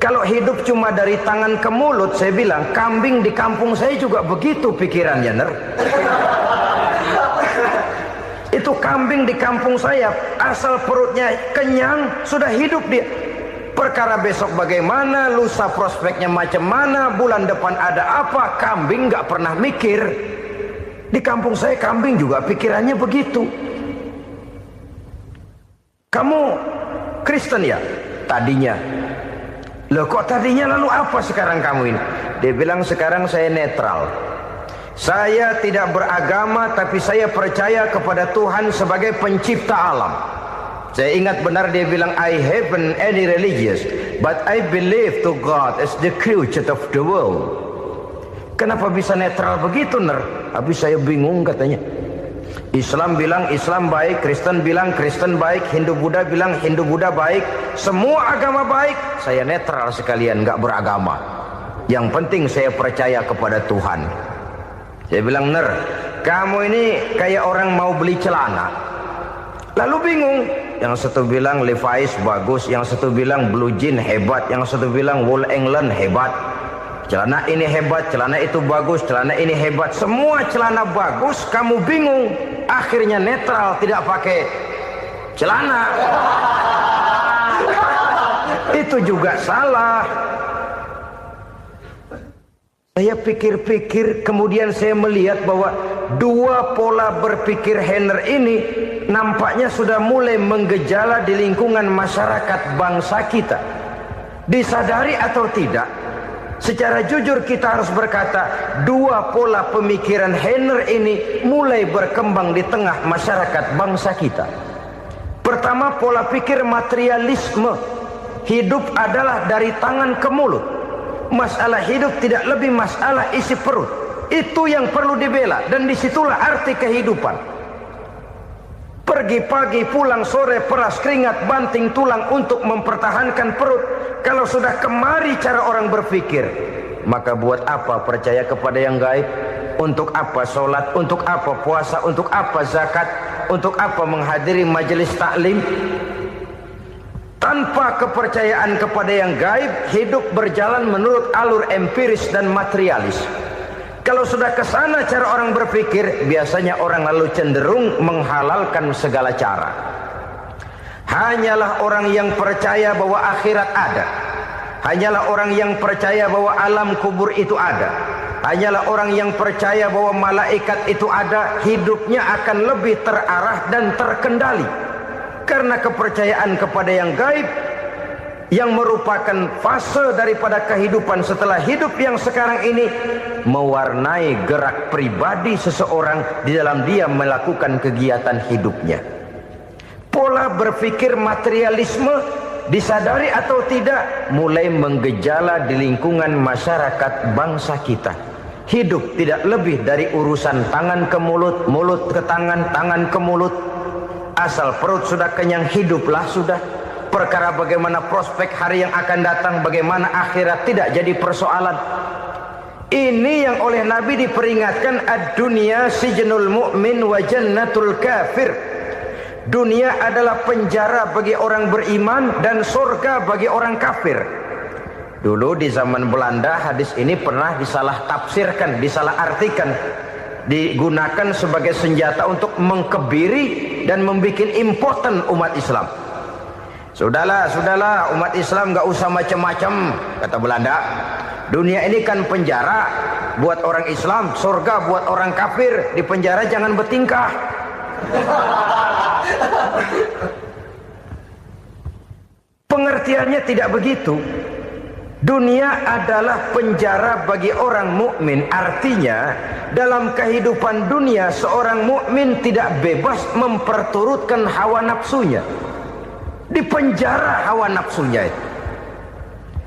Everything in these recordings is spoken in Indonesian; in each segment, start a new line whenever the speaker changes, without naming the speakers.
Kalau hidup cuma dari tangan ke mulut, saya bilang kambing di kampung saya juga begitu pikirannya, Ner. Itu kambing di kampung saya, asal perutnya kenyang sudah hidup dia. Perkara besok bagaimana, lusa prospeknya macam mana, bulan depan ada apa, kambing nggak pernah mikir. Di kampung saya kambing juga pikirannya begitu. Kamu Kristen ya? Tadinya. Loh kok tadinya, lalu apa sekarang kamu ini? Dia bilang sekarang saya netral. Saya tidak beragama, tapi saya percaya kepada Tuhan sebagai pencipta alam. Saya ingat benar dia bilang, I haven't any religious, but I believe to God as the creator of the world. Kenapa bisa netral begitu, Ner? Habis saya bingung katanya. Islam bilang Islam baik, Kristen bilang Kristen baik, Hindu Buddha bilang Hindu Buddha baik, semua agama baik. Saya netral sekalian, nggak beragama. Yang penting saya percaya kepada Tuhan. Saya bilang, Ner, kamu ini kayak orang mau beli celana, lalu bingung. Yang satu bilang Levi's bagus, yang satu bilang Blue Jean hebat, yang satu bilang Wool England hebat. Celana ini hebat, celana itu bagus, celana ini hebat. Semua celana bagus, kamu bingung. Akhirnya netral, tidak pakai celana. Itu juga salah. Saya pikir-pikir, kemudian saya melihat bahwa dua pola berpikir Henner ini nampaknya sudah mulai menggejala di lingkungan masyarakat bangsa kita. Disadari atau tidak, secara jujur kita harus berkata, dua pola pemikiran Henner ini mulai berkembang di tengah masyarakat bangsa kita. Pertama, pola pikir materialisme. Hidup adalah dari tangan ke mulut. Masalah hidup tidak lebih masalah isi perut. Itu yang perlu dibela, dan disitulah arti kehidupan. Pergi pagi, pulang sore, peras keringat, banting tulang untuk mempertahankan perut. Kalau sudah kemari cara orang berpikir, maka buat apa percaya kepada yang gaib? Untuk apa sholat? Untuk apa puasa? Untuk apa zakat? Untuk apa menghadiri majelis taklim? Tanpa kepercayaan kepada yang gaib, hidup berjalan menurut alur empiris dan materialis. Kalau sudah ke sana cara orang berpikir, biasanya orang lalu cenderung menghalalkan segala cara. Hanyalah orang yang percaya bahwa akhirat ada. Hanyalah orang yang percaya bahwa alam kubur itu ada. Hanyalah orang yang percaya bahwa malaikat itu ada, hidupnya akan lebih terarah dan terkendali. Karena kepercayaan kepada yang gaib, yang merupakan fase daripada kehidupan setelah hidup yang sekarang ini, mewarnai gerak pribadi seseorang di dalam dia melakukan kegiatan hidupnya. Pola berpikir materialisme, disadari atau tidak, mulai menggejala di lingkungan masyarakat bangsa kita. Hidup tidak lebih dari urusan tangan ke mulut, mulut ke tangan, tangan ke mulut. Asal perut sudah kenyang, hiduplah sudah. Perkara bagaimana prospek hari yang akan datang, bagaimana akhirat, tidak jadi persoalan. Ini yang oleh Nabi diperingatkan, ad-dunya sijnul mu'min wa jannatul kafir. Dunia adalah penjara bagi orang beriman dan surga bagi orang kafir. Dulu di zaman Belanda hadis ini pernah disalah tafsirkan, disalah artikan, digunakan sebagai senjata untuk mengkebiri dan membuat impoten umat Islam. Sudahlah umat Islam gak usah macam-macam, kata Belanda. Dunia ini kan penjara buat orang Islam, surga buat orang kafir. Di penjara jangan bertingkah. Pengertiannya tidak begitu. Dunia adalah penjara bagi orang mukmin. Artinya dalam kehidupan dunia seorang mukmin tidak bebas memperturutkan hawa nafsunya. Di penjara hawa nafsunya itu.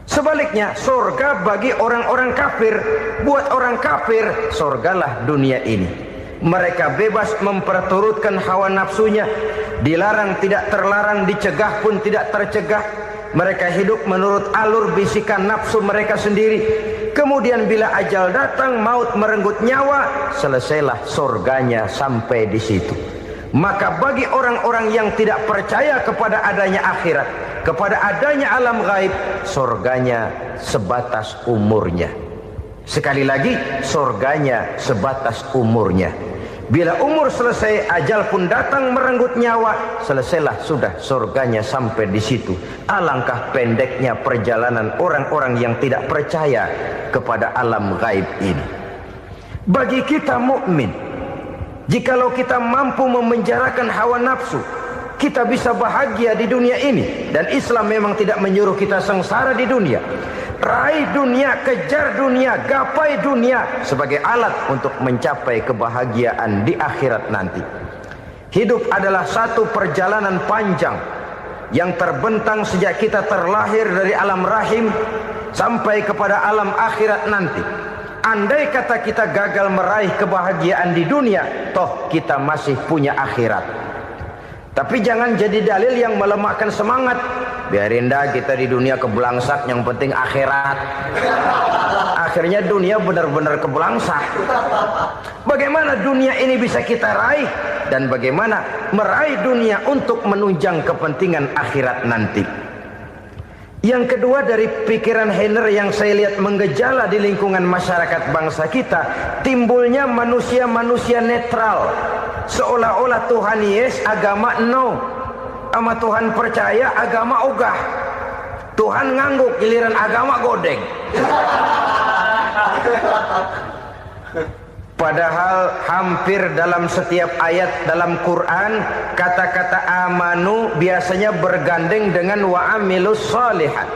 Sebaliknya, surga bagi orang-orang kafir. Buat orang kafir, surgalah dunia ini. Mereka bebas memperturutkan hawa nafsunya. Dilarang tidak terlarang, dicegah pun tidak tercegah. Mereka hidup menurut alur bisikan nafsu mereka sendiri. Kemudian bila ajal datang, maut merenggut nyawa, selesailah surganya sampai di situ. Maka bagi orang-orang yang tidak percaya kepada adanya akhirat, kepada adanya alam gaib, surganya sebatas umurnya. Sekali lagi, surganya sebatas umurnya. Bila umur selesai, ajal pun datang merenggut nyawa, selesailah sudah surganya sampai di situ. Alangkah pendeknya perjalanan orang-orang yang tidak percaya kepada alam gaib ini. Bagi kita mukmin, jikalau kita mampu memenjarakan hawa nafsu, kita bisa bahagia di dunia ini. Dan Islam memang tidak menyuruh kita sengsara di dunia. Raih dunia, kejar dunia, gapai dunia sebagai alat untuk mencapai kebahagiaan di akhirat nanti. Hidup adalah satu perjalanan panjang yang terbentang sejak kita terlahir dari alam rahim sampai kepada alam akhirat nanti. Andai kata kita gagal meraih kebahagiaan di dunia, toh kita masih punya akhirat. Tapi jangan jadi dalil yang melemahkan semangat. Biarin dah kita di dunia kebelangsak, yang penting akhirat. Akhirnya dunia benar-benar kebelangsak. Bagaimana dunia ini bisa kita raih, dan bagaimana meraih dunia untuk menunjang kepentingan akhirat nanti. Yang kedua, dari pikiran Heiner yang saya lihat menggejala di lingkungan masyarakat bangsa kita, timbulnya manusia-manusia netral. Seolah-olah Tuhan yes, agama no. Sama Tuhan percaya, agama ogah. Tuhan ngangguk, giliran agama godeng. Padahal hampir dalam setiap ayat dalam Quran, kata-kata amanu biasanya bergandeng dengan wa amilus sholihat.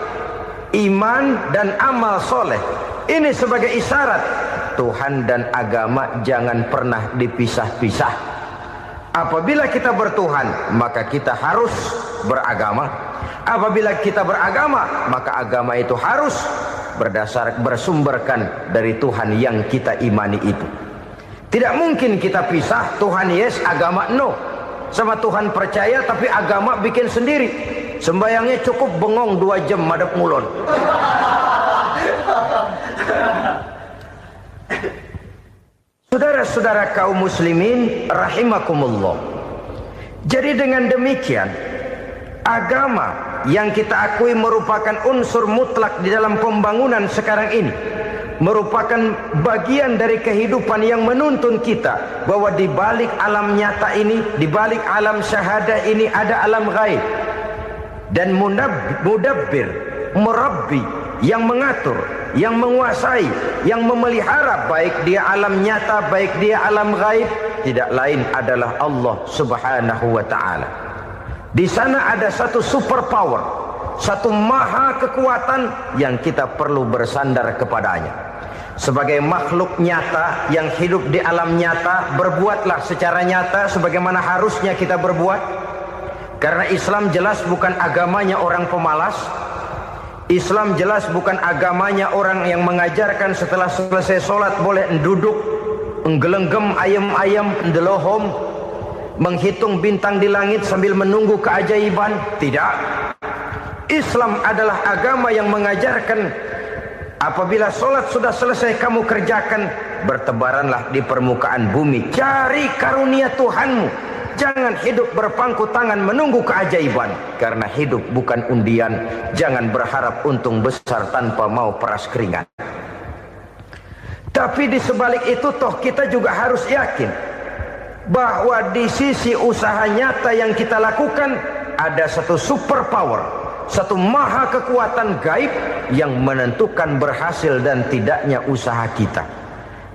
Iman dan amal soleh. Ini sebagai isyarat Tuhan dan agama jangan pernah dipisah-pisah. Apabila kita bertuhan, maka kita harus beragama. Apabila kita beragama, maka agama itu harus bersumberkan dari Tuhan yang kita imani itu. Tidak mungkin kita pisah, Tuhan yes, agama no. Sama Tuhan percaya tapi agama bikin sendiri. Sembayangnya cukup bengong 2 jam madep ngulon. Saudara-saudara kaum muslimin rahimakumullah. Jadi dengan demikian, agama yang kita akui merupakan unsur mutlak di dalam pembangunan sekarang ini, merupakan bagian dari kehidupan yang menuntun kita bahwa di balik alam nyata ini, di balik alam syahadah ini ada alam gaib. Dan mudabbir, murabbi, yang mengatur, yang menguasai, yang memelihara baik dia alam nyata, baik dia alam gaib, tidak lain adalah Allah Subhanahu wa ta'ala. Di sana ada satu super power, satu maha kekuatan yang kita perlu bersandar kepadanya. Sebagai makhluk nyata yang hidup di alam nyata, berbuatlah secara nyata sebagaimana harusnya kita berbuat. Karena Islam jelas bukan agamanya orang pemalas. Islam jelas bukan agamanya orang yang mengajarkan setelah selesai sholat boleh duduk, nggelenggem ayam-ayam, ndelohom, menghitung bintang di langit sambil menunggu keajaiban. Tidak. Islam adalah agama yang mengajarkan apabila sholat sudah selesai kamu kerjakan, bertebaranlah di permukaan bumi, cari karunia Tuhanmu. Jangan hidup berpangku tangan menunggu keajaiban. Karena hidup bukan undian. Jangan berharap untung besar tanpa mau peras keringat. Tapi di sebalik itu toh kita juga harus yakin bahwa di sisi usaha nyata yang kita lakukan ada satu super power, satu maha kekuatan gaib yang menentukan berhasil dan tidaknya usaha kita.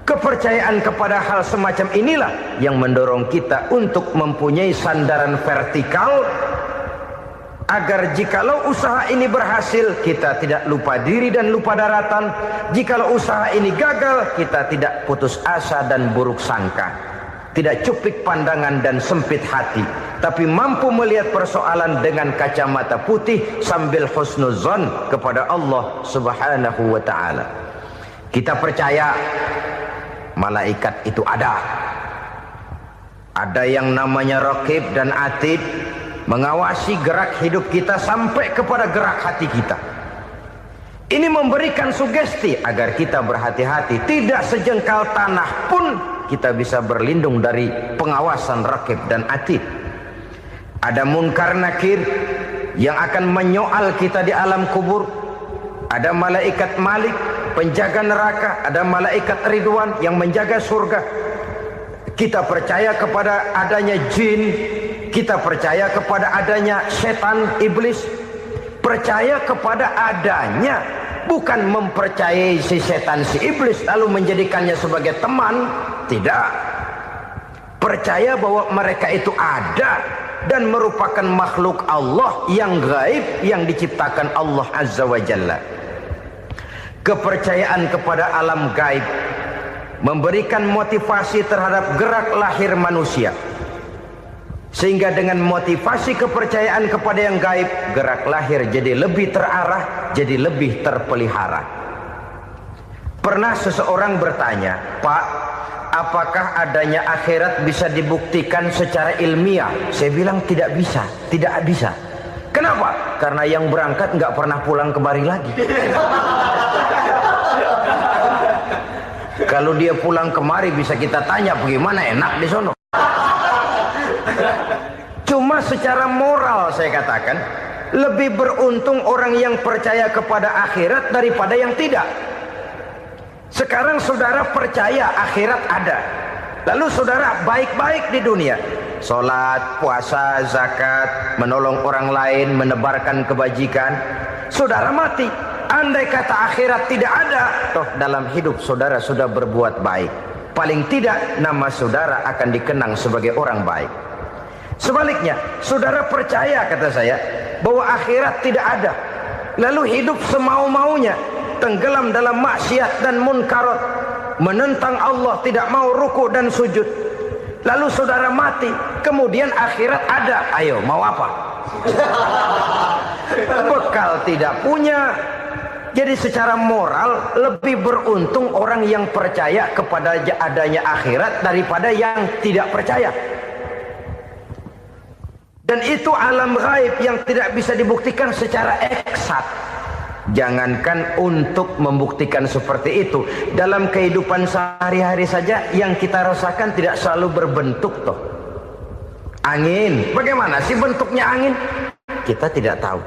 Kepercayaan kepada hal semacam inilah yang mendorong kita untuk mempunyai sandaran vertikal, agar jikalau usaha ini berhasil, kita tidak lupa diri dan lupa daratan. Jikalau usaha ini gagal, kita tidak putus asa dan buruk sangka, tidak cupik pandangan dan sempit hati, tapi mampu melihat persoalan dengan kacamata putih sambil husnuzon kepada Allah Subhanahu wa ta'ala. Kita percaya malaikat itu ada. Ada yang namanya raqib dan atid, mengawasi gerak hidup kita sampai kepada gerak hati kita. Ini memberikan sugesti agar kita berhati-hati. Tidak sejengkal tanah pun kita bisa berlindung dari pengawasan raqib dan atid. Ada munkar nakir, yang akan menyoal kita di alam kubur. Ada malaikat Malik, penjaga neraka. Ada malaikat Ridwan yang menjaga surga. Kita percaya kepada adanya jin. Kita percaya kepada adanya setan, iblis. Percaya kepada adanya, bukan mempercayai si setan, si iblis lalu menjadikannya sebagai teman. Tidak. Percaya bahwa mereka itu ada dan merupakan makhluk Allah yang gaib yang diciptakan Allah Azza wa Jalla. Kepercayaan kepada alam gaib memberikan motivasi terhadap gerak lahir manusia, sehingga dengan motivasi kepercayaan kepada yang gaib, gerak lahir jadi lebih terarah, jadi lebih terpelihara. Pernah seseorang bertanya, "Pak, apakah adanya akhirat bisa dibuktikan secara ilmiah?" Saya bilang tidak bisa, tidak bisa. Kenapa? Karena yang berangkat nggak pernah pulang kembali lagi. Kalau dia pulang kemari bisa kita tanya bagaimana enak di sono. Cuma secara moral saya katakan, lebih beruntung orang yang percaya kepada akhirat daripada yang tidak. Sekarang saudara percaya akhirat ada, lalu saudara baik-baik di dunia, sholat, puasa, zakat, menolong orang lain, menebarkan kebajikan. Saudara mati, andai kata akhirat tidak ada, toh dalam hidup saudara sudah berbuat baik. Paling tidak nama saudara akan dikenang sebagai orang baik. Sebaliknya, saudara percaya, kata saya, bahwa akhirat tidak ada, lalu hidup semau-maunya, tenggelam dalam maksiat dan munkarat, menentang Allah, tidak mau ruku dan sujud. Lalu saudara mati, kemudian akhirat ada. Ayo, mau apa? Bekal tidak punya. Jadi secara moral lebih beruntung orang yang percaya kepada adanya akhirat daripada yang tidak percaya. Dan itu alam gaib yang tidak bisa dibuktikan secara eksakt. Jangankan untuk membuktikan seperti itu, dalam kehidupan sehari-hari saja yang kita rasakan tidak selalu berbentuk toh. Angin, bagaimana sih bentuknya angin? Kita tidak tahu.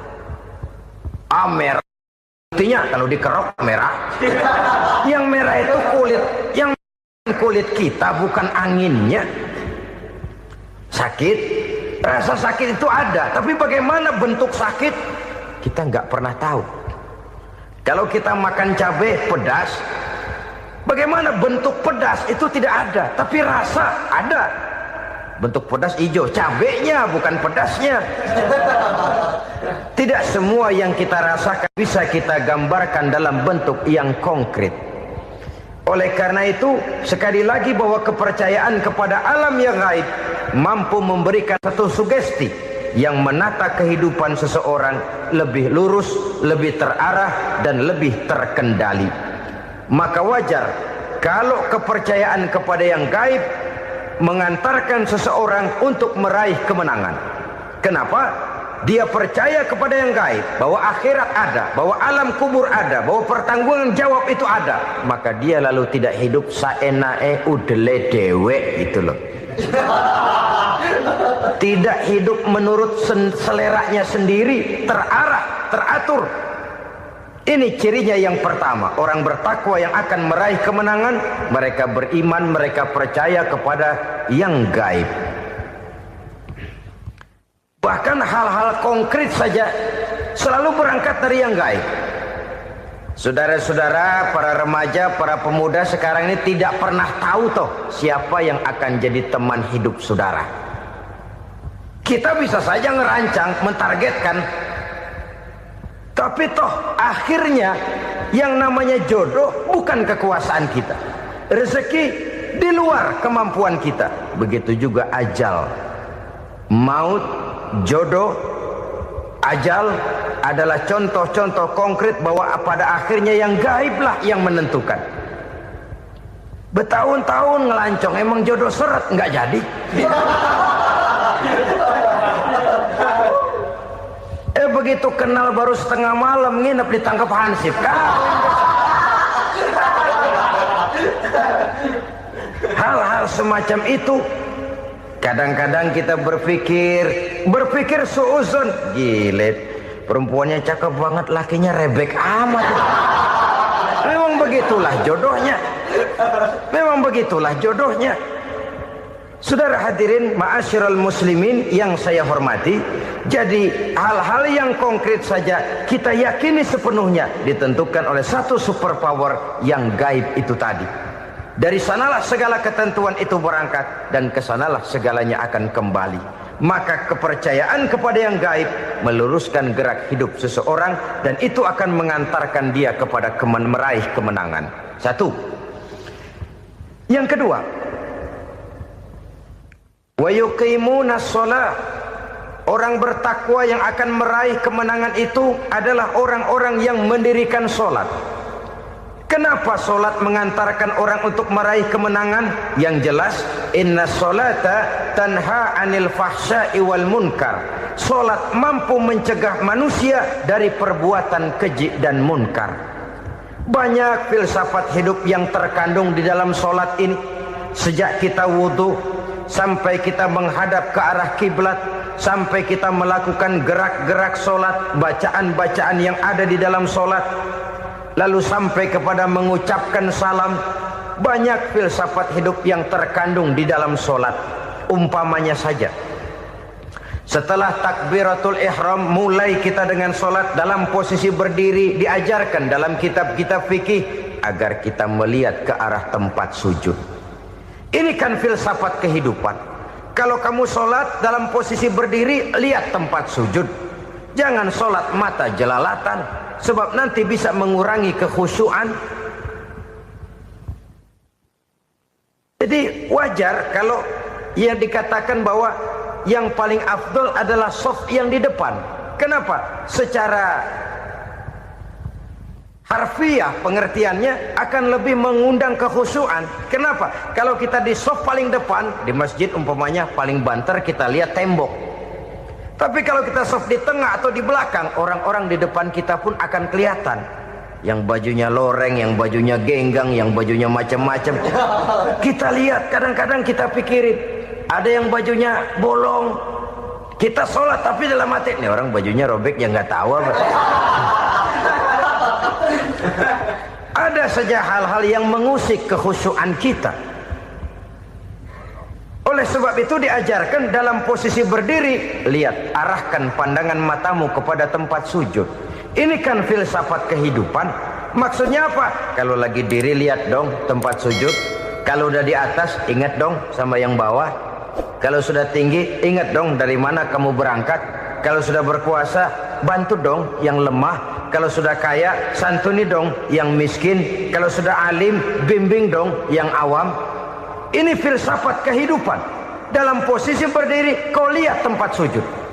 Merah, buktinya kalau dikerok merah. Yang merah itu kulit, yang kulit kita bukan anginnya. Sakit, rasa sakit itu ada, tapi bagaimana bentuk sakit kita nggak pernah tahu. Kalau kita makan cabai pedas, bagaimana bentuk pedas itu tidak ada, tapi rasa ada. Bentuk pedas hijau, cabenya bukan pedasnya. Tidak semua yang kita rasakan bisa kita gambarkan dalam bentuk yang konkret. Oleh karena itu, sekali lagi bahwa kepercayaan kepada alam yang gaib mampu memberikan satu sugesti yang menata kehidupan seseorang lebih lurus, lebih terarah, dan lebih terkendali. Maka wajar kalau kepercayaan kepada yang gaib mengantarkan seseorang untuk meraih kemenangan. Kenapa? Dia percaya kepada yang gaib, bahwa akhirat ada, bahwa alam kubur ada, bahwa pertanggungan jawab itu ada. Maka dia lalu tidak hidup saenae udele dewe, itu loh. Tidak hidup menurut seleranya sendiri, terarah, teratur. Ini cirinya yang pertama. Orang bertakwa yang akan meraih kemenangan, mereka beriman, mereka percaya kepada yang gaib. Bahkan hal-hal konkret saja selalu berangkat dari yang gaib. Saudara-saudara, para remaja, para pemuda sekarang ini tidak pernah tahu toh siapa yang akan jadi teman hidup saudara. Kita bisa saja ngerancang, mentargetkan, tapi toh akhirnya yang namanya jodoh bukan kekuasaan kita. Rezeki di luar kemampuan kita. Begitu juga ajal. Maut, jodoh, ajal adalah contoh-contoh konkret bahwa pada akhirnya yang gaiblah yang menentukan. Bertahun-tahun ngelancong, emang jodoh seret nggak jadi. Begitu kenal baru setengah malam nginep ditangkap hansip kan. Hal-hal semacam itu Kadang-kadang kita berpikir suuzon, gile, perempuannya cakep banget, lakinya rebek amat. Memang begitulah jodohnya. Memang begitulah jodohnya. Saudara hadirin ma'asyiral muslimin yang saya hormati, jadi hal-hal yang konkret saja kita yakini sepenuhnya ditentukan oleh satu superpower yang gaib itu tadi. Dari sanalah segala ketentuan itu berangkat dan kesanalah segalanya akan kembali. Maka kepercayaan kepada yang gaib meluruskan gerak hidup seseorang dan itu akan mengantarkan dia kepada meraih kemenangan. Satu. Yang kedua, wa yuqimuna shalah. Orang bertakwa yang akan meraih kemenangan itu adalah orang-orang yang mendirikan sholat. Kenapa sholat mengantarkan orang untuk meraih kemenangan? Yang jelas, inna sholata tanha anil fahsya'i wal munkar. Sholat mampu mencegah manusia dari perbuatan keji dan munkar. Banyak filsafat hidup yang terkandung di dalam sholat ini. Sejak kita wudhu sampai kita menghadap ke arah kiblat, sampai kita melakukan gerak-gerak sholat, bacaan-bacaan yang ada di dalam sholat, lalu sampai kepada mengucapkan salam. Banyak filsafat hidup yang terkandung di dalam sholat. Umpamanya saja, setelah takbiratul ihram mulai kita dengan sholat dalam posisi berdiri, diajarkan dalam kitab-kitab fikih agar kita melihat ke arah tempat sujud. Ini kan filsafat kehidupan. Kalau kamu sholat dalam posisi berdiri, lihat tempat sujud. Jangan sholat mata jelalatan, sebab nanti bisa mengurangi kekhusyuan. Jadi wajar kalau yang dikatakan bahwa yang paling afdol adalah shaf yang di depan. Kenapa? Secara harfiah pengertiannya akan lebih mengundang kekhusyuan. Kenapa? Kalau kita di shaf paling depan di masjid umpamanya paling banter kita lihat tembok. Tapi kalau kita shaf di tengah atau di belakang, orang-orang di depan kita pun akan kelihatan. Yang bajunya loreng, yang bajunya genggang, yang bajunya macam-macam. Kita lihat, kadang-kadang kita pikirin, ada yang bajunya bolong. Kita sholat tapi dalam hati, nih orang bajunya robek yang nggak tahu apa. Ada saja hal-hal yang mengusik kekhusyuan kita. Oleh sebab itu diajarkan dalam posisi berdiri, lihat, arahkan pandangan matamu kepada tempat sujud. Ini kan filsafat kehidupan. Maksudnya apa? Kalau lagi diri lihat dong tempat sujud. Kalau udah di atas ingat dong sama yang bawah. Kalau sudah tinggi ingat dong dari mana kamu berangkat. Kalau sudah berkuasa bantu dong yang lemah. Kalau sudah kaya santuni dong yang miskin. Kalau sudah alim bimbing dong yang awam. Ini filsafat kehidupan. Dalam posisi berdiri kau lihat tempat sujud.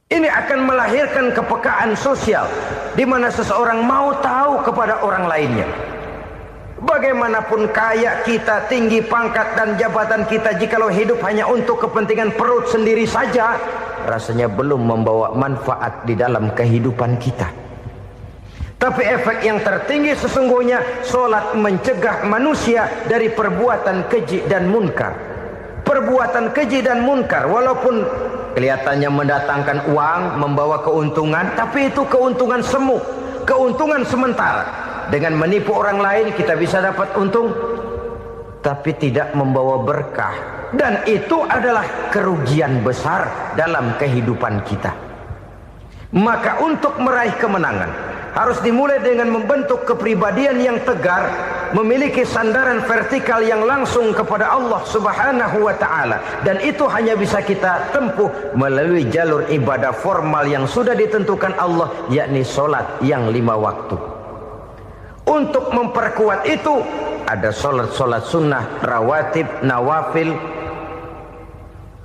Ini akan melahirkan kepekaan sosial di mana seseorang mau tahu kepada orang lainnya. Bagaimanapun kaya kita, tinggi pangkat dan jabatan kita, jikalau hidup hanya untuk kepentingan perut sendiri saja, rasanya belum membawa manfaat di dalam kehidupan kita. Tapi efek yang tertinggi sesungguhnya, sholat mencegah manusia dari perbuatan keji dan munkar. Perbuatan keji dan munkar walaupun kelihatannya mendatangkan uang, membawa keuntungan, tapi itu keuntungan semu, keuntungan sementara. Dengan menipu orang lain kita bisa dapat untung, tapi tidak membawa berkah. Dan itu adalah kerugian besar dalam kehidupan kita. Maka untuk meraih kemenangan harus dimulai dengan membentuk kepribadian yang tegar, memiliki sandaran vertikal yang langsung kepada Allah Subhanahu wa ta'ala. Dan itu hanya bisa kita tempuh melalui jalur ibadah formal yang sudah ditentukan Allah, yakni sholat yang 5 waktu. Untuk memperkuat itu ada sholat-sholat sunnah, rawatib, nawafil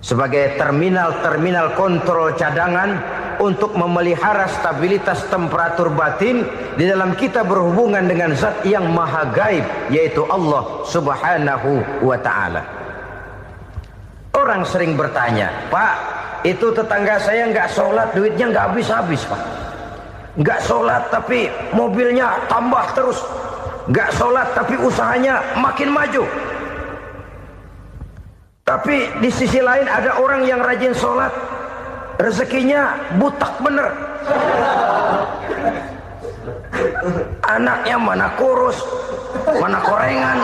sebagai terminal-terminal kontrol cadangan untuk memelihara stabilitas temperatur batin di dalam kita berhubungan dengan zat yang maha gaib, yaitu Allah Subhanahu wa ta'ala. Orang sering bertanya, Pak, itu tetangga saya nggak sholat, duitnya nggak habis-habis, Pak. Nggak sholat tapi mobilnya tambah terus. Nggak sholat tapi usahanya makin maju. Tapi di sisi lain ada orang yang rajin sholat, rezekinya butak bener. Anaknya mana kurus, mana korengan.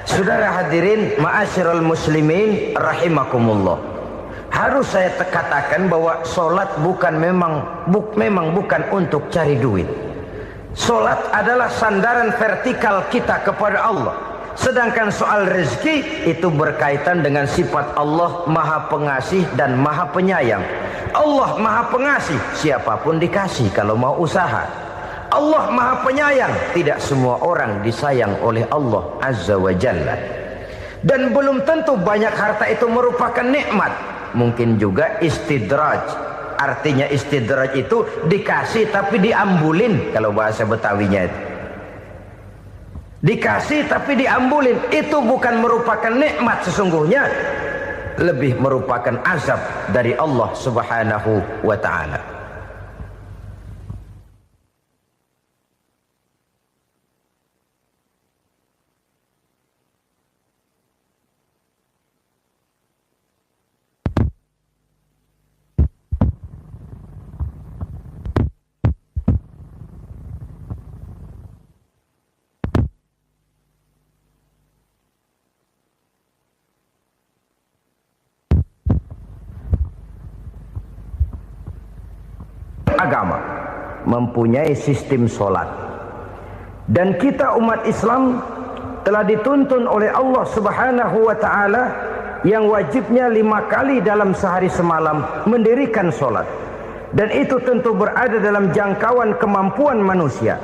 Saudara hadirin, ma'asyiral muslimin rahimakumullah. Harus saya katakan bahwa sholat memang bukan untuk cari duit. Sholat adalah sandaran vertikal kita kepada Allah. Sedangkan soal rezeki itu berkaitan dengan sifat Allah Maha Pengasih dan Maha Penyayang. Allah Maha Pengasih, siapapun dikasih kalau mau usaha. Allah Maha Penyayang, tidak semua orang disayang oleh Allah Azza wa Jalla. Dan belum tentu banyak harta itu merupakan nikmat. Mungkin juga istidraj. Artinya istidraj itu dikasih tapi diambulin, kalau bahasa Betawinya itu. Dikasih tapi diambulin, itu bukan merupakan nikmat sesungguhnya, lebih merupakan azab dari Allah Subhanahu wa ta'ala. Agama mempunyai sistem sholat, dan kita umat Islam telah dituntun oleh Allah Subhanahu wa ta'ala yang wajibnya 5 kali dalam sehari semalam mendirikan sholat, dan itu tentu berada dalam jangkauan kemampuan manusia.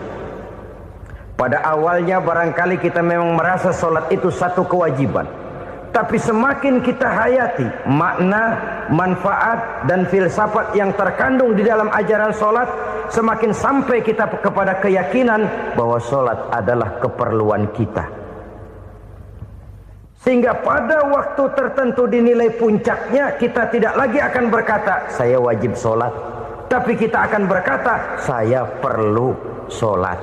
Pada awalnya barangkali kita memang merasa sholat itu satu kewajiban, tapi semakin kita hayati makna, manfaat dan filsafat yang terkandung di dalam ajaran sholat, semakin sampai kita kepada keyakinan bahwa sholat adalah keperluan kita. Sehingga pada waktu tertentu dinilai puncaknya, kita tidak lagi akan berkata saya wajib sholat, tapi kita akan berkata saya perlu sholat.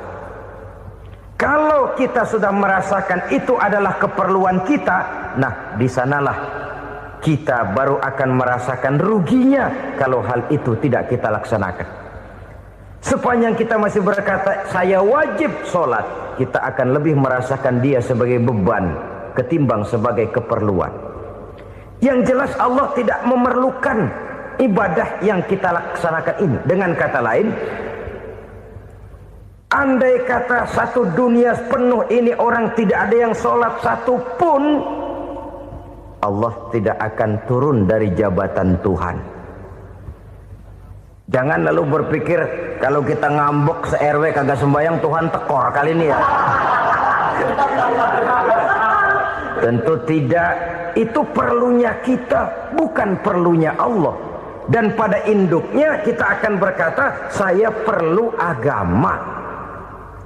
Kalau kita sudah merasakan itu adalah keperluan kita, nah di sanalah kita baru akan merasakan ruginya kalau hal itu tidak kita laksanakan. Sepanjang kita masih berkata saya wajib sholat, kita akan lebih merasakan dia sebagai beban ketimbang sebagai keperluan. Yang jelas Allah tidak memerlukan ibadah yang kita laksanakan ini. Dengan kata lain, andai kata satu dunia penuh ini orang tidak ada yang sholat satu pun, Allah tidak akan turun dari jabatan Tuhan. Jangan lalu berpikir kalau kita ngambek se-RW kagak sembahyang Tuhan tekor kali ini ya. Tentu tidak. Itu perlunya kita, bukan perlunya Allah. Dan pada induknya kita akan berkata saya perlu agama.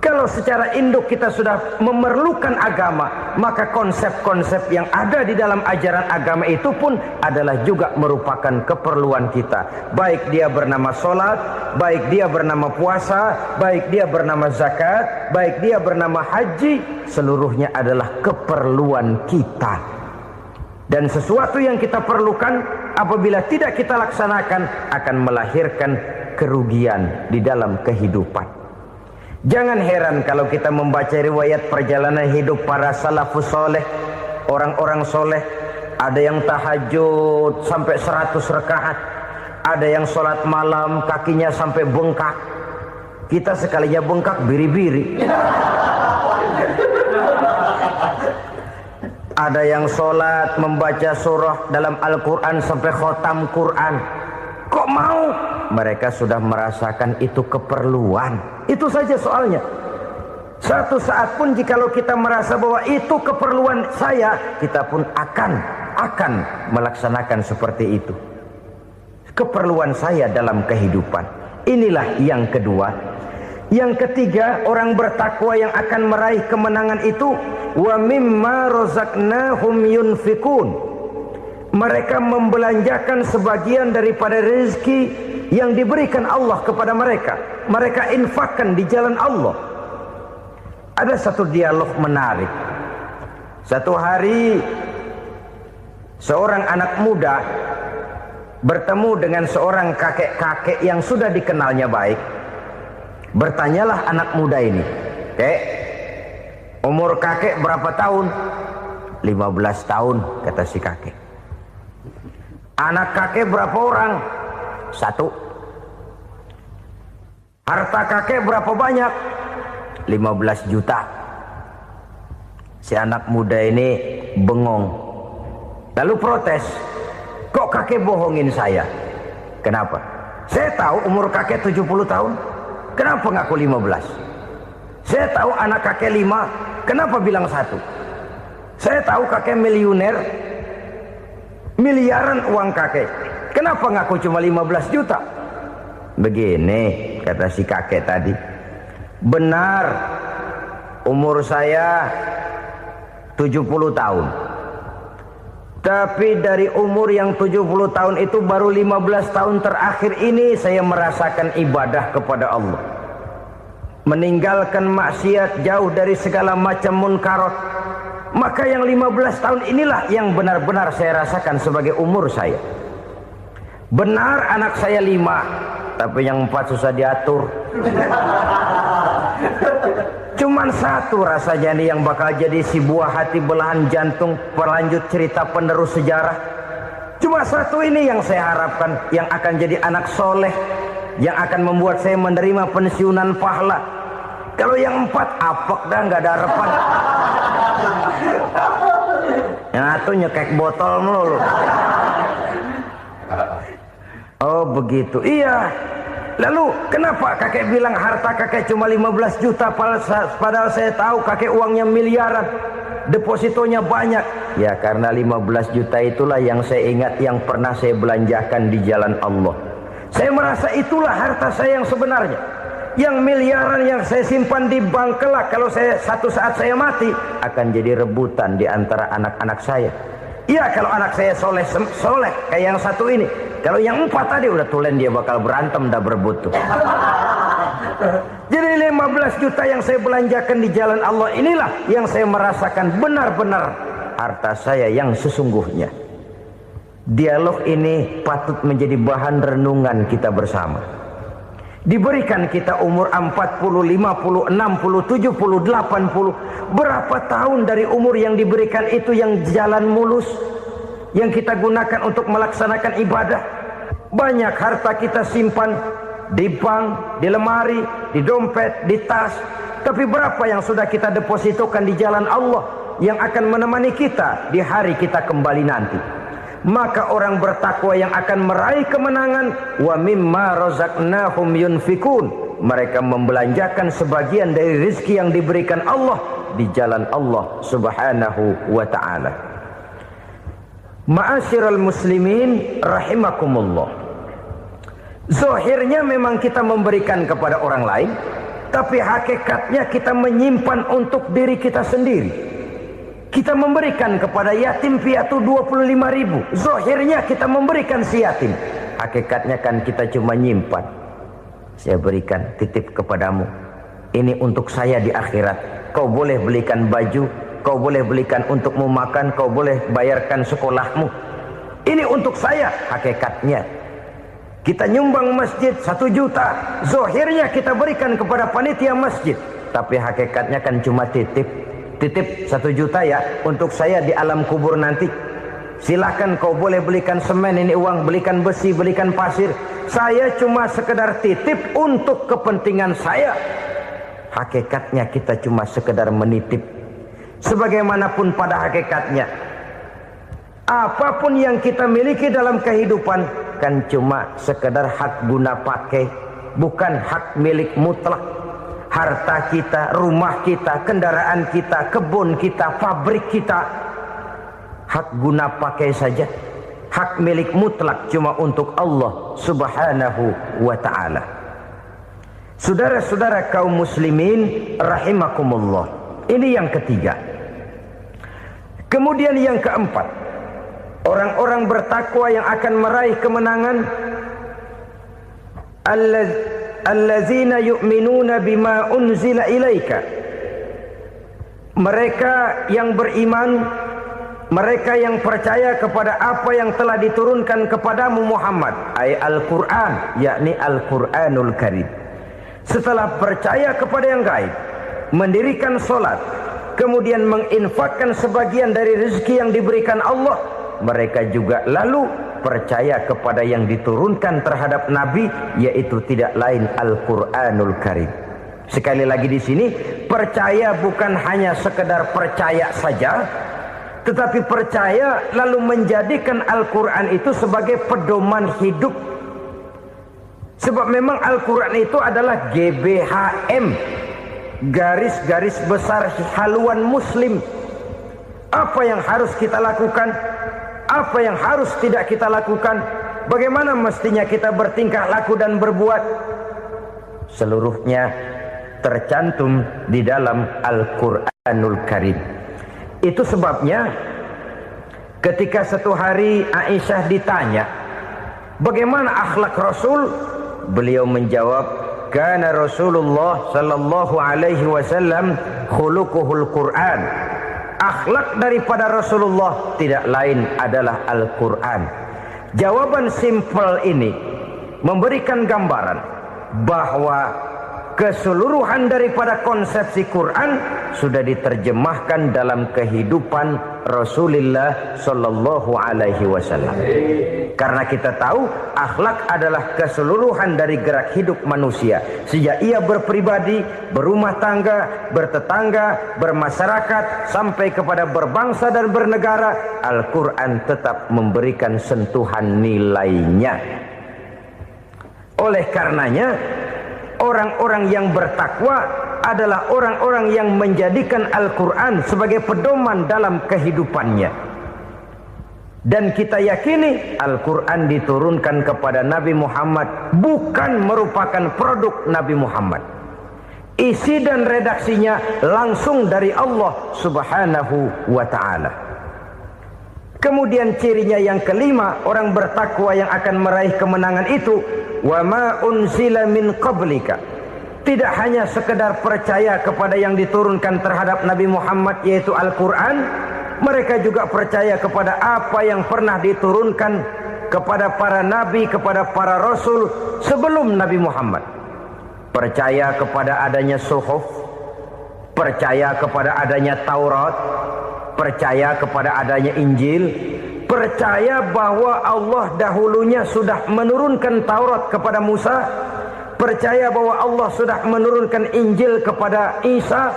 Kalau secara induk kita sudah memerlukan agama, maka konsep-konsep yang ada di dalam ajaran agama itu pun adalah juga merupakan keperluan kita. Baik dia bernama sholat, baik dia bernama puasa, baik dia bernama zakat, baik dia bernama haji, seluruhnya adalah keperluan kita. Dan sesuatu yang kita perlukan apabila tidak kita laksanakan akan melahirkan kerugian di dalam kehidupan. Jangan heran kalau kita membaca riwayat perjalanan hidup para salafus soleh, orang-orang soleh. Ada yang tahajud sampai 100 rakaat, ada yang sholat malam kakinya sampai bengkak. Kita sekalinya bengkak biri-biri. Ada yang sholat membaca surah dalam Al-Quran sampai khotam Quran. Kok mau? Mereka sudah merasakan itu keperluan. Itu saja soalnya. Satu saat pun jikalau kita merasa bahwa itu keperluan saya, kita pun akan melaksanakan seperti itu. Keperluan saya dalam kehidupan. Inilah yang kedua. Yang ketiga, orang bertakwa yang akan meraih kemenangan itu, wa mimma razaqnahum yunfikun. Mereka membelanjakan sebagian daripada rezeki yang diberikan Allah kepada mereka. Mereka infakkan di jalan Allah. Ada satu dialog menarik Satu hari seorang anak muda bertemu dengan seorang kakek-kakek yang sudah dikenalnya baik. Bertanyalah anak muda ini, "Kek, umur kakek berapa tahun?" 15 tahun, kata si kakek. "Anak kakek berapa orang?" 1. "Harta kakek berapa banyak?" 15 juta. Si anak muda ini bengong, lalu protes, "Kok kakek bohongin saya?" "Kenapa?" "Saya tahu umur kakek 70 tahun. Kenapa ngaku 15? Saya tahu anak kakek 5. Kenapa bilang 1? Saya tahu kakek miliuner, miliaran uang kakek. Kenapa ngaku cuma 15 juta? "Begini," kata si kakek tadi, "benar umur saya 70 tahun. Tapi dari umur yang 70 tahun itu baru 15 tahun terakhir ini saya merasakan ibadah kepada Allah. Meninggalkan maksiat, jauh dari segala macam munkarat. Maka yang 15 tahun inilah yang benar-benar saya rasakan sebagai umur saya. Benar anak saya 5, tapi yang 4 susah diatur. Cuman 1 rasanya nih yang bakal jadi si buah hati, belahan jantung, pelanjut cerita penerus sejarah. Cuma 1 ini yang saya harapkan, yang akan jadi anak soleh, yang akan membuat saya menerima pensiunan pahala. Kalau yang 4 apek dah, nggak ada harapan. Yang 1 nyekek botol mulu." "Oh begitu." "Iya. Lalu kenapa kakek bilang harta kakek cuma 15 juta padahal saya tahu kakek uangnya miliaran, depositonya banyak?" "Ya karena 15 juta itulah yang saya ingat yang pernah saya belanjakan di jalan Allah. Saya merasa itulah harta saya yang sebenarnya. Yang miliaran yang saya simpan di bank kelak kalau satu saat saya mati akan jadi rebutan di antara anak-anak saya. Iya kalau anak saya soleh kayak yang 1 ini. Kalau yang 4 tadi udah tulen dia bakal berantem dah berebut tuh." Jadi 15 juta yang saya belanjakan di jalan Allah inilah yang saya merasakan benar-benar harta saya yang sesungguhnya. Dialog ini patut menjadi bahan renungan kita bersama. Diberikan kita umur 40, 50, 60, 70, 80. Berapa tahun dari umur yang diberikan itu yang jalan mulus, yang kita gunakan untuk melaksanakan ibadah? Banyak harta kita simpan di bank, di lemari, di dompet, di tas. Tapi berapa yang sudah kita depositokan di jalan Allah yang akan menemani kita di hari kita kembali nanti? Maka orang bertakwa yang akan meraih kemenangan, wa mimma razaqnahum yunfikun, mereka membelanjakan sebagian dari rezeki yang diberikan Allah di jalan Allah Subhanahu wa ta'ala. Ma'asyiral muslimin rahimakumullah. Zahirnya memang kita memberikan kepada orang lain, tapi hakikatnya kita menyimpan untuk diri kita sendiri. Kita memberikan kepada yatim piatu 25.000. Zahirnya kita memberikan si yatim, hakikatnya kan kita cuma nyimpan. Saya berikan, titip kepadamu, ini untuk saya di akhirat. Kau boleh belikan baju, kau boleh belikan untukmu makan, kau boleh bayarkan sekolahmu. Ini untuk saya. Hakikatnya kita nyumbang masjid 1 juta, zahirnya kita berikan kepada panitia masjid, tapi hakikatnya kan cuma titip 1 juta ya untuk saya di alam kubur nanti. Silahkan kau boleh belikan semen, ini uang, belikan besi, belikan pasir. Saya cuma sekedar titip untuk kepentingan saya. Hakikatnya kita cuma sekedar menitip. Sebagaimanapun pada hakikatnya, apapun yang kita miliki dalam kehidupan kan cuma sekedar hak guna pakai, bukan hak milik mutlak. Harta kita, rumah kita, kendaraan kita, kebun kita, pabrik kita, hak guna pakai saja. Hak milik mutlak cuma untuk Allah Subhanahu wa ta'ala. Saudara-saudara kaum muslimin rahimakumullah. Ini yang ketiga. Kemudian yang keempat, orang-orang bertakwa yang akan meraih kemenangan, allazina yu'minuna bima unzila ilaika mereka yang beriman, mereka yang percaya kepada apa yang telah diturunkan kepadamu Muhammad, ay Al-Quran, yakni Al-Quranul Karim. Setelah percaya kepada yang gaib, mendirikan solat, kemudian menginfakkan sebagian dari rezeki yang diberikan Allah, mereka juga lalu percaya kepada yang diturunkan terhadap Nabi, yaitu tidak lain Al-Quranul Karim. Sekali lagi di sini, percaya bukan hanya sekedar percaya saja, tetapi percaya lalu menjadikan Al-Quran itu sebagai pedoman hidup. Sebab memang Al-Quran itu adalah GBHM, garis-garis besar haluan muslim. Apa yang harus kita lakukan, apa yang harus tidak kita lakukan, bagaimana mestinya kita bertingkah laku dan berbuat, seluruhnya tercantum di dalam Al-Quranul Karim. Itu sebabnya ketika satu hari Aisyah ditanya bagaimana akhlak Rasul, beliau menjawab, kana Rasulullah sallallahu alaihi wasallam khuluquhul Quran. Akhlak daripada Rasulullah tidak lain adalah Al-Quran. Jawaban simpel ini memberikan gambaran bahwa keseluruhan daripada konsepsi Quran sudah diterjemahkan dalam kehidupan Rasulullah sallallahu alaihi wasallam. Karena kita tahu akhlak adalah keseluruhan dari gerak hidup manusia. Sejak ia berpribadi, berumah tangga, bertetangga, bermasyarakat, sampai kepada berbangsa dan bernegara, Al-Quran tetap memberikan sentuhan nilainya. Oleh karenanya, orang-orang yang bertakwa adalah orang-orang yang menjadikan Al-Quran sebagai pedoman dalam kehidupannya. Dan kita yakini Al-Quran diturunkan kepada Nabi Muhammad bukan merupakan produk Nabi Muhammad. Isi dan redaksinya langsung dari Allah Subhanahu wa ta'ala. Kemudian cirinya yang kelima, orang bertakwa yang akan meraih kemenangan itu, wa ma unzila min qablika. Tidak hanya sekedar percaya kepada yang diturunkan terhadap Nabi Muhammad, yaitu Al-Quran, mereka juga percaya kepada apa yang pernah diturunkan kepada para nabi, kepada para rasul sebelum Nabi Muhammad. Percaya kepada adanya suhuf, percaya kepada adanya Taurat, percaya kepada adanya Injil, percaya bahwa Allah dahulunya sudah menurunkan Taurat kepada Musa, percaya bahwa Allah sudah menurunkan Injil kepada Isa,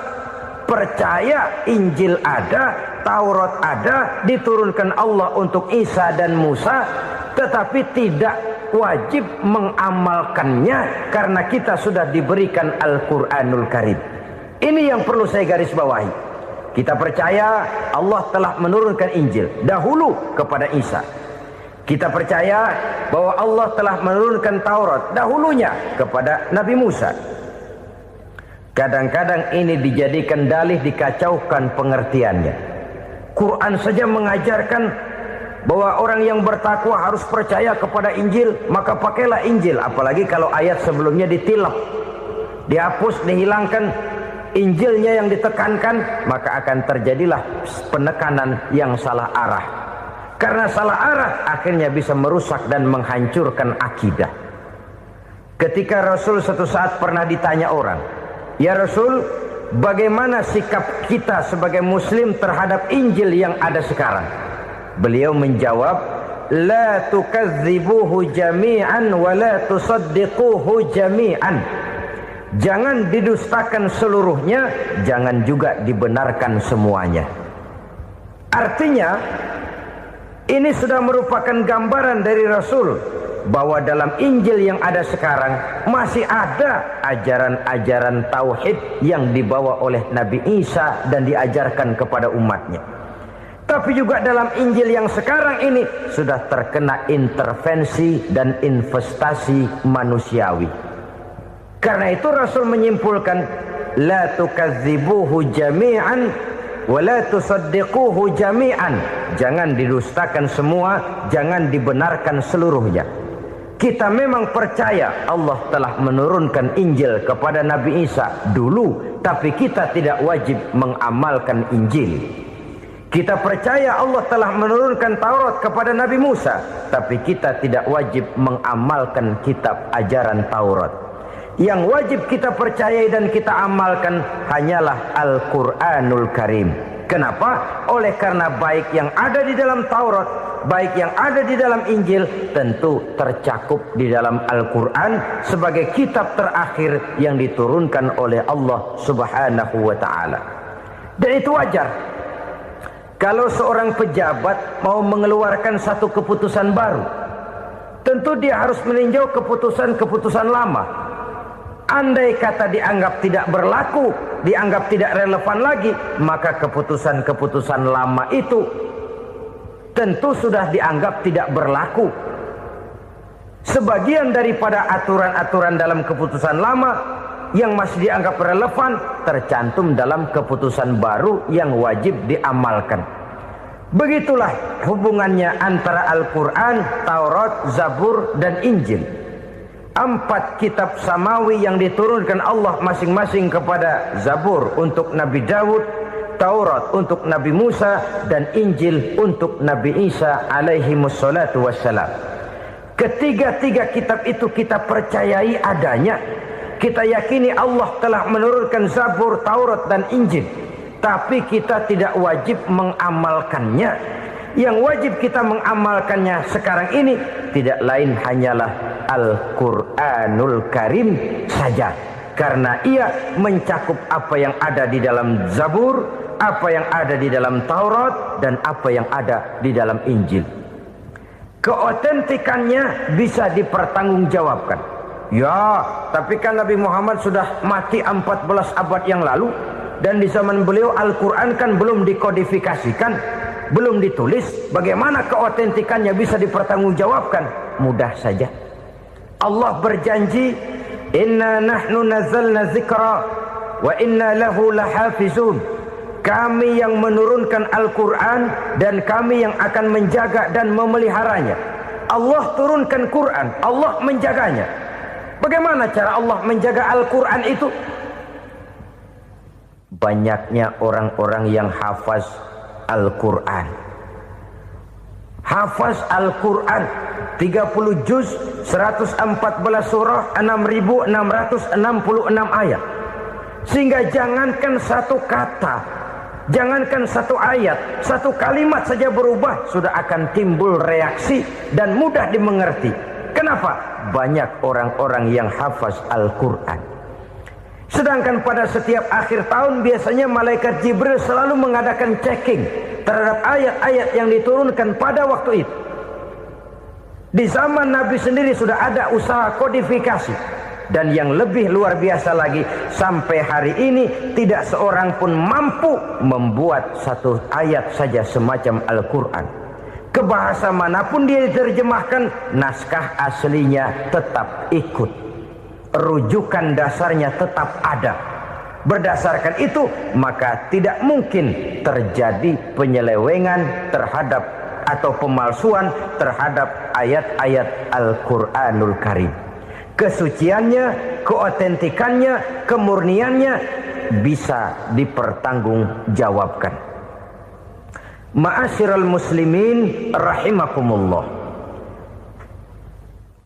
percaya Injil ada, Taurat ada, diturunkan Allah untuk Isa dan Musa, tetapi tidak wajib mengamalkannya karena kita sudah diberikan Al-Quranul Karim. Ini yang perlu saya garis bawahi. Kita percaya Allah telah menurunkan Injil dahulu kepada Isa. Kita percaya bahwa Allah telah menurunkan Taurat dahulunya kepada Nabi Musa. Kadang-kadang ini dijadikan dalih, dikacaukan pengertiannya. Quran saja mengajarkan bahwa orang yang bertakwa harus percaya kepada Injil, maka pakailah Injil. Apalagi kalau ayat sebelumnya ditilap, dihapus, dihilangkan, Injilnya yang ditekankan, maka akan terjadilah penekanan yang salah arah. Karena salah arah akhirnya bisa merusak dan menghancurkan akidah. Ketika Rasul suatu saat pernah ditanya orang, "Ya Rasul, bagaimana sikap kita sebagai muslim terhadap Injil yang ada sekarang?" Beliau menjawab, "La tukadzibuhu jami'an wa la tusaddiquhu jami'an." Jangan didustakan seluruhnya, jangan juga dibenarkan semuanya. Artinya, ini sudah merupakan gambaran dari Rasul bahwa dalam Injil yang ada sekarang masih ada ajaran-ajaran tauhid yang dibawa oleh Nabi Isa dan diajarkan kepada umatnya. Tapi juga dalam Injil yang sekarang ini sudah terkena intervensi dan investasi manusiawi. Karena itu Rasul menyimpulkan, la tukadzibuhu jami'an wa la tusaddiquhu jami'an. Jangan didustakan semua, jangan dibenarkan seluruhnya. Kita memang percaya Allah telah menurunkan Injil kepada Nabi Isa dulu, tapi kita tidak wajib mengamalkan Injil. Kita percaya Allah telah menurunkan Taurat kepada Nabi Musa, tapi kita tidak wajib mengamalkan kitab ajaran Taurat. Yang wajib kita percayai dan kita amalkan hanyalah Al-Quranul Karim. Kenapa? Oleh karena baik yang ada di dalam Taurat, baik yang ada di dalam Injil, tentu tercakup di dalam Al-Quran sebagai kitab terakhir yang diturunkan oleh Allah Subhanahu wa Ta'ala. Dan itu wajar. Kalau seorang pejabat mau mengeluarkan satu keputusan baru, tentu dia harus meninjau keputusan-keputusan lama. Andai kata dianggap tidak berlaku, dianggap tidak relevan lagi, maka keputusan-keputusan lama itu tentu sudah dianggap tidak berlaku. Sebagian daripada aturan-aturan dalam keputusan lama yang masih dianggap relevan tercantum dalam keputusan baru yang wajib diamalkan. Begitulah hubungannya antara Al-Quran, Taurat, Zabur, dan Injil. 4 kitab samawi yang diturunkan Allah masing-masing kepada Zabur untuk Nabi Daud, Taurat untuk Nabi Musa, dan Injil untuk Nabi Isa alaihi wassalatu wassalam. Ketiga-tiga kitab itu kita percayai adanya. Kita yakini Allah telah menurunkan Zabur, Taurat, dan Injil, tapi kita tidak wajib mengamalkannya. Yang wajib kita mengamalkannya sekarang ini tidak lain hanyalah Al-Quranul Karim saja, karena ia mencakup apa yang ada di dalam Zabur, apa yang ada di dalam Taurat, dan apa yang ada di dalam Injil. Keotentikannya bisa dipertanggungjawabkan. Ya, tapi kan Nabi Muhammad sudah mati 14 abad yang lalu, dan di zaman beliau Al-Quran kan belum dikodifikasikan, belum ditulis. Bagaimana keotentikannya bisa dipertanggungjawabkan? Mudah saja. Allah berjanji, inna nahnu nazzalna dzikra wa inna lahu lahafizun. Kami yang menurunkan Al-Quran dan kami yang akan menjaga dan memeliharanya. Allah turunkan Quran, Allah menjaganya. Bagaimana cara Allah menjaga Al-Quran itu? Banyaknya orang-orang yang hafaz Al-Quran. Hafaz Al-Quran 30 juz, 114 surah, 6.666 ayat. Sehingga jangankan satu kata, jangankan satu ayat, satu kalimat saja berubah, sudah akan timbul reaksi dan mudah dimengerti. Kenapa? Banyak orang-orang yang hafaz Al-Quran. Sedangkan pada setiap akhir tahun biasanya malaikat Jibril selalu mengadakan checking terhadap ayat-ayat yang diturunkan pada waktu itu. Di zaman Nabi sendiri sudah ada usaha kodifikasi. Dan yang lebih luar biasa lagi, sampai hari ini tidak seorang pun mampu membuat satu ayat saja semacam Al-Quran. Ke bahasa manapun dia diterjemahkan, naskah aslinya tetap ikut. Rujukan dasarnya tetap ada. Berdasarkan itu, maka tidak mungkin terjadi penyelewengan terhadap atau pemalsuan terhadap ayat-ayat Al-Quranul Karim. Kesuciannya, keotentikannya, kemurniannya bisa dipertanggungjawabkan. Ma'asyiral muslimin rahimakumullah.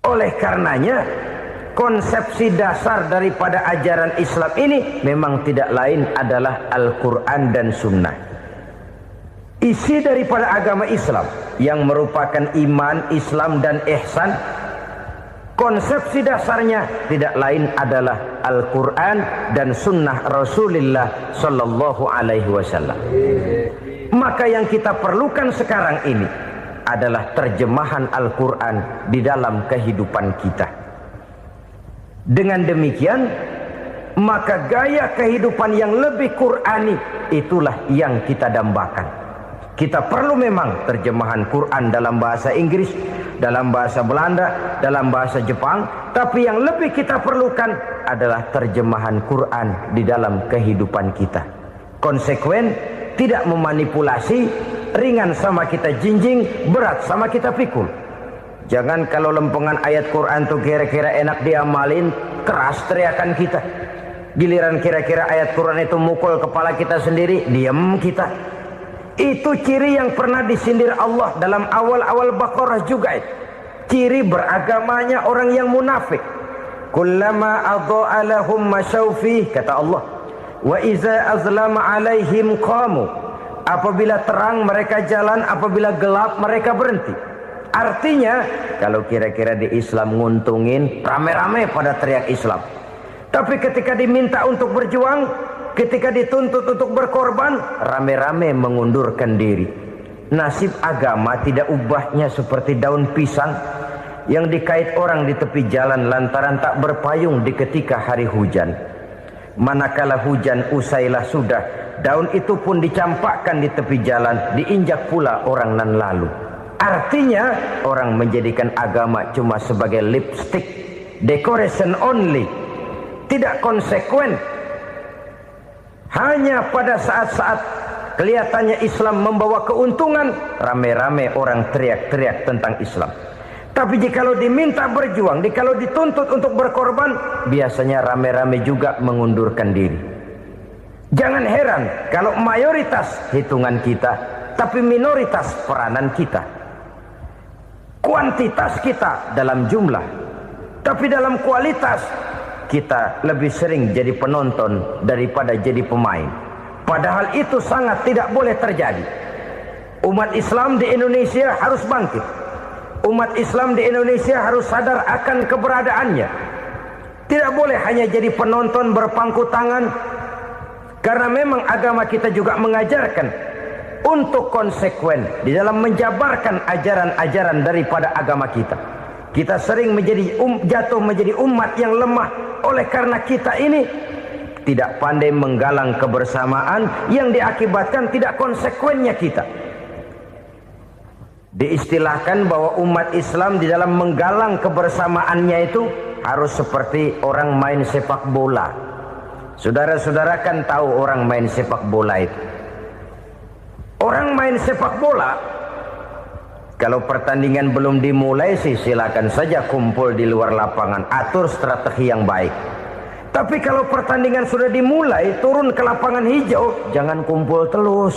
Oleh karenanya, konsepsi dasar daripada ajaran Islam ini memang tidak lain adalah Al-Quran dan Sunnah. Isi daripada agama Islam yang merupakan iman, Islam, dan ihsan, konsepsi dasarnya tidak lain adalah Al-Quran dan Sunnah Rasulullah Sallallahu Alaihi Wasallam. Maka yang kita perlukan sekarang ini adalah terjemahan Al-Quran di dalam kehidupan kita. Dengan demikian, maka gaya kehidupan yang lebih Qurani itulah yang kita dambakan. Kita perlu memang terjemahan Quran dalam bahasa Inggris, dalam bahasa Belanda, dalam bahasa Jepang, tapi yang lebih kita perlukan adalah terjemahan Quran di dalam kehidupan kita. Konsekuen, tidak memanipulasi, ringan sama kita jinjing, berat sama kita pikul. Jangan kalau lempengan ayat Quran tuh kira-kira enak diamalin, keras teriakan kita. Giliran kira-kira ayat Quran itu mukul kepala kita sendiri, diam kita. Itu ciri yang pernah disindir Allah dalam awal-awal Baqarah juga. Ciri beragamanya orang yang munafik. Kullama adha'a lahum masyawfih, kata Allah. Wa iza azlama alaihim qamu. Apabila terang mereka jalan, apabila gelap mereka berhenti. Artinya, kalau kira-kira di Islam nguntungin, rame-rame pada teriak Islam. Tapi ketika diminta untuk berjuang, ketika dituntut untuk berkorban, rame-rame mengundurkan diri. Nasib agama tidak ubahnya seperti daun pisang yang dikait orang di tepi jalan lantaran tak berpayung di ketika hari hujan. Manakala hujan usailah sudah, daun itu pun dicampakkan di tepi jalan, diinjak pula orang nan lalu. Artinya orang menjadikan agama cuma sebagai lipstick, decoration only, tidak konsekuen. Hanya pada saat-saat kelihatannya Islam membawa keuntungan, rame-rame orang teriak-teriak tentang Islam. Tapi jikalau diminta berjuang, jikalau dituntut untuk berkorban, biasanya rame-rame juga mengundurkan diri. Jangan heran kalau mayoritas hitungan kita, tapi minoritas peranan kita. Kuantitas kita dalam jumlah, tapi dalam kualitas kita lebih sering jadi penonton daripada jadi pemain. Padahal itu sangat tidak boleh terjadi. Umat Islam di Indonesia harus bangkit. Umat Islam di Indonesia harus sadar akan keberadaannya. Tidak boleh hanya jadi penonton berpangku tangan. Karena memang agama kita juga mengajarkan untuk konsekuen di dalam menjabarkan ajaran-ajaran daripada agama kita. Kita sering jatuh menjadi umat yang lemah oleh karena kita ini tidak pandai menggalang kebersamaan yang diakibatkan tidak konsekuennya kita. Diistilahkan bahwa umat Islam di dalam menggalang kebersamaannya itu harus seperti orang main sepak bola. Saudara-saudara kan tahu orang main sepak bola itu. Orang main sepak bola, kalau pertandingan belum dimulai sih silakan saja kumpul di luar lapangan, atur strategi yang baik. Tapi kalau pertandingan sudah dimulai, turun ke lapangan hijau, jangan kumpul terus.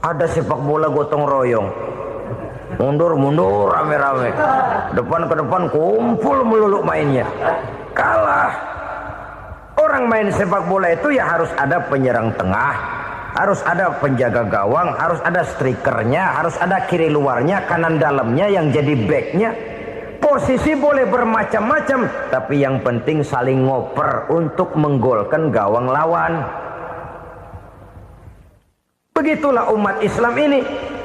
Ada sepak bola gotong royong, mundur-mundur rame-rame, depan ke depan kumpul melulu mainnya. Kalah. Orang main sepak bola itu ya harus ada penyerang tengah, harus ada penjaga gawang, harus ada strikernya, harus ada kiri luarnya, kanan dalamnya yang jadi backnya. Posisi boleh bermacam-macam, tapi yang penting saling ngoper untuk menggolkan gawang lawan. Begitulah umat Islam ini.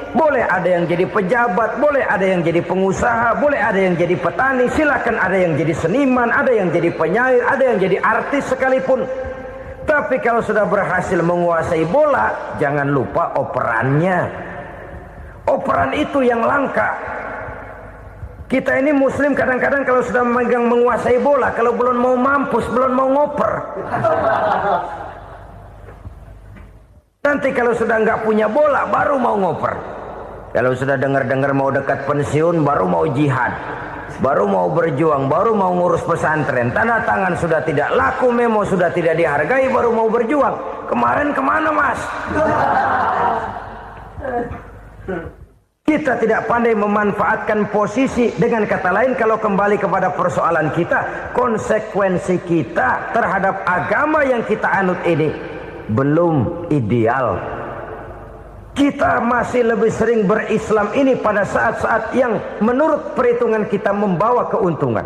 Boleh ada yang jadi pejabat, boleh ada yang jadi pengusaha, boleh ada yang jadi petani, silakan ada yang jadi seniman, ada yang jadi penyair, ada yang jadi artis sekalipun. Tapi kalau sudah berhasil menguasai bola, jangan lupa operannya. Operan itu yang langka. Kita ini muslim kadang-kadang kalau sudah memegang menguasai bola, kalau belum mau mampus, belum mau ngoper. Nanti kalau sudah nggak punya bola, baru mau ngoper. Kalau sudah dengar-dengar mau dekat pensiun, baru mau jihad, baru mau berjuang, baru mau ngurus pesantren. Tanda tangan sudah tidak laku, memo sudah tidak dihargai, baru mau berjuang. Kemarin kemana mas? Kita tidak pandai memanfaatkan posisi. Dengan kata lain, kalau kembali kepada persoalan kita, konsekuensi kita terhadap agama yang kita anut ini belum ideal. Kita masih lebih sering berislam ini pada saat-saat yang menurut perhitungan kita membawa keuntungan.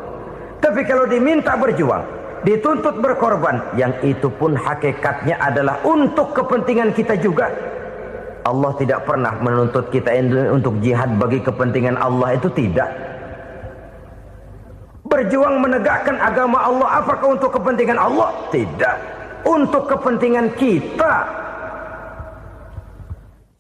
Tapi kalau diminta berjuang, dituntut berkorban, yang itu pun hakikatnya adalah untuk kepentingan kita juga. Allah tidak pernah menuntut kita untuk jihad bagi kepentingan Allah, itu tidak. Berjuang menegakkan agama Allah, apakah untuk kepentingan Allah? Tidak. Untuk kepentingan kita.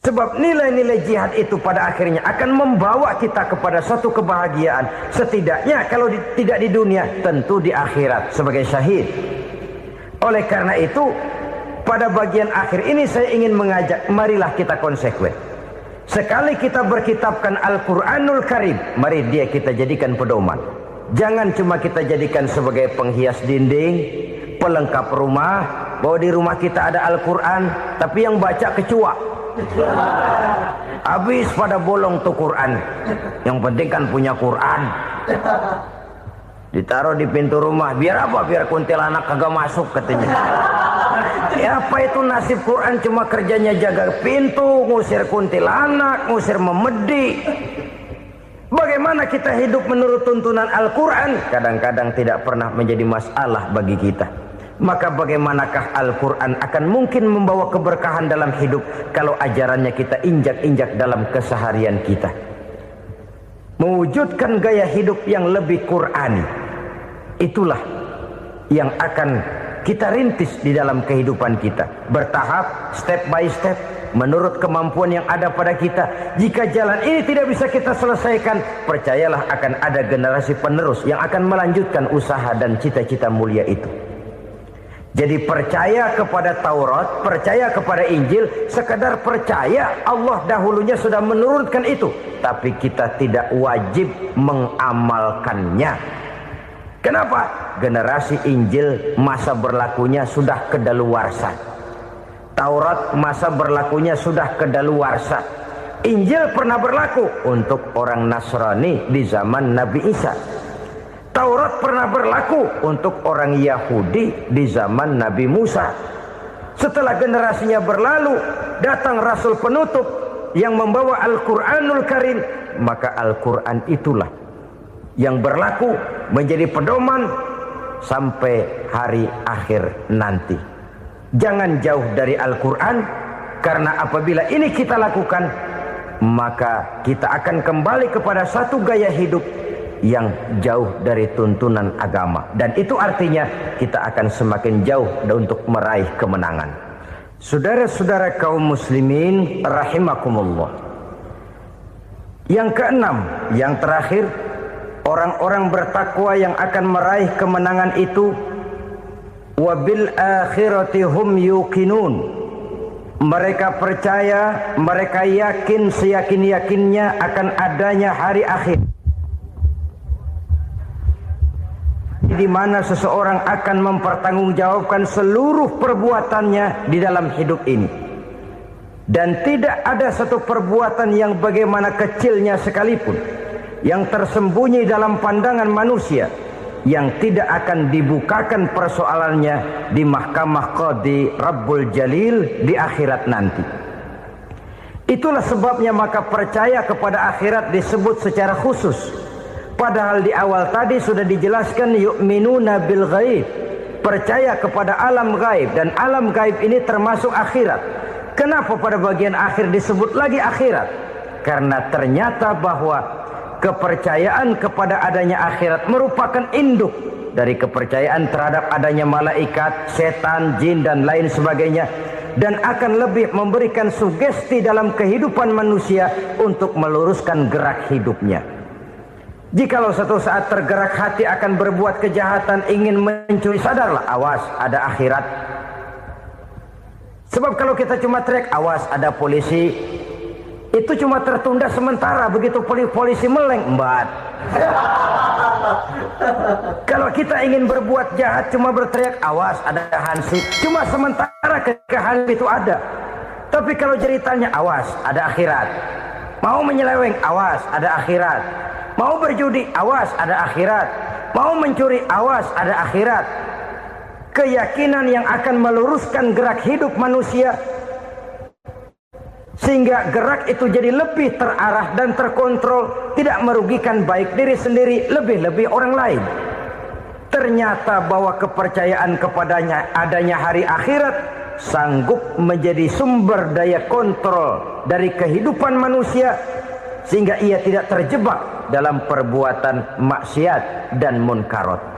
Sebab nilai-nilai jihad itu pada akhirnya akan membawa kita kepada satu kebahagiaan. Setidaknya kalau tidak di dunia, tentu di akhirat sebagai syahid. Oleh karena itu, pada bagian akhir ini saya ingin mengajak, marilah kita konsekuen. Sekali kita berkitabkan Al-Quranul Karim, mari dia kita jadikan pedoman. Jangan cuma kita jadikan sebagai penghias dinding, pelengkap rumah, bahwa di rumah kita ada Al-Quran, tapi yang baca kecoa. Habis pada bolong tuh Quran. Yang penting kan punya Quran. Ditaruh di pintu rumah. Biar apa? Biar kuntilanak kagak masuk katanya. Ya apa itu nasib Quran, cuma kerjanya jaga pintu, ngusir kuntilanak, ngusir memedi. Bagaimana kita hidup menurut tuntunan Al-Quran? Kadang-kadang tidak pernah menjadi masalah bagi kita. Maka bagaimanakah Al-Quran akan mungkin membawa keberkahan dalam hidup kalau ajarannya kita injak-injak dalam keseharian kita? Mewujudkan gaya hidup yang lebih Qur'ani, itulah yang akan kita rintis di dalam kehidupan kita. Bertahap, step by step, menurut kemampuan yang ada pada kita. Jika jalan ini tidak bisa kita selesaikan, percayalah akan ada generasi penerus yang akan melanjutkan usaha dan cita-cita mulia itu. Jadi percaya kepada Taurat, percaya kepada Injil, sekadar percaya Allah dahulunya sudah menurunkan itu, tapi kita tidak wajib mengamalkannya. Kenapa? Generasi Injil masa berlakunya sudah kedaluarsa. Taurat masa berlakunya sudah kedaluarsa. Injil pernah berlaku untuk orang Nasrani di zaman Nabi Isa. Taurat pernah berlaku untuk orang Yahudi di zaman Nabi Musa. Setelah generasinya berlalu, datang Rasul penutup yang membawa Al-Quranul Karim. Maka Al-Quran itulah yang berlaku menjadi pedoman sampai hari akhir nanti. Jangan jauh dari Al-Quran, karena apabila ini kita lakukan, maka kita akan kembali kepada satu gaya hidup yang jauh dari tuntunan agama, dan itu artinya kita akan semakin jauh untuk meraih kemenangan. Saudara-saudara kaum muslimin rahimakumullah. Yang keenam, yang terakhir, orang-orang bertakwa yang akan meraih kemenangan itu wabil akhirati hum yuqinun. Mereka percaya, mereka yakin seyakin-yakinnya akan adanya hari akhir, di mana seseorang akan mempertanggungjawabkan seluruh perbuatannya di dalam hidup ini. Dan tidak ada satu perbuatan yang bagaimana kecilnya sekalipun, yang tersembunyi dalam pandangan manusia, yang tidak akan dibukakan persoalannya di mahkamah Qadi Rabbul Jalil di akhirat nanti. Itulah sebabnya maka percaya kepada akhirat disebut secara khusus. Padahal di awal tadi sudah dijelaskan yu'minuna bil ghaib, percaya kepada alam gaib, dan alam gaib ini termasuk akhirat. Kenapa pada bagian akhir disebut lagi akhirat? Karena ternyata bahwa kepercayaan kepada adanya akhirat merupakan induk dari kepercayaan terhadap adanya malaikat, setan, jin dan lain sebagainya, dan akan lebih memberikan sugesti dalam kehidupan manusia untuk meluruskan gerak hidupnya. Jikalau satu saat tergerak hati akan berbuat kejahatan, ingin mencuri, sadarlah, awas ada akhirat. Sebab kalau kita cuma teriak awas ada polisi, itu cuma tertunda sementara. Begitu polisi meleng, embat. Kalau kita ingin berbuat jahat cuma berteriak awas ada hansip, cuma sementara ketika hansip itu ada. Tapi kalau ceritanya awas ada akhirat, mau menyeleweng awas ada akhirat, mau berjudi awas ada akhirat, mau mencuri awas ada akhirat. Keyakinan yang akan meluruskan gerak hidup manusia sehingga gerak itu jadi lebih terarah dan terkontrol, tidak merugikan baik diri sendiri, lebih-lebih orang lain. Ternyata bahwa kepercayaan kepadanya adanya hari akhirat sanggup menjadi sumber daya kontrol dari kehidupan manusia, sehingga ia tidak terjebak dalam perbuatan maksiat dan munkarat.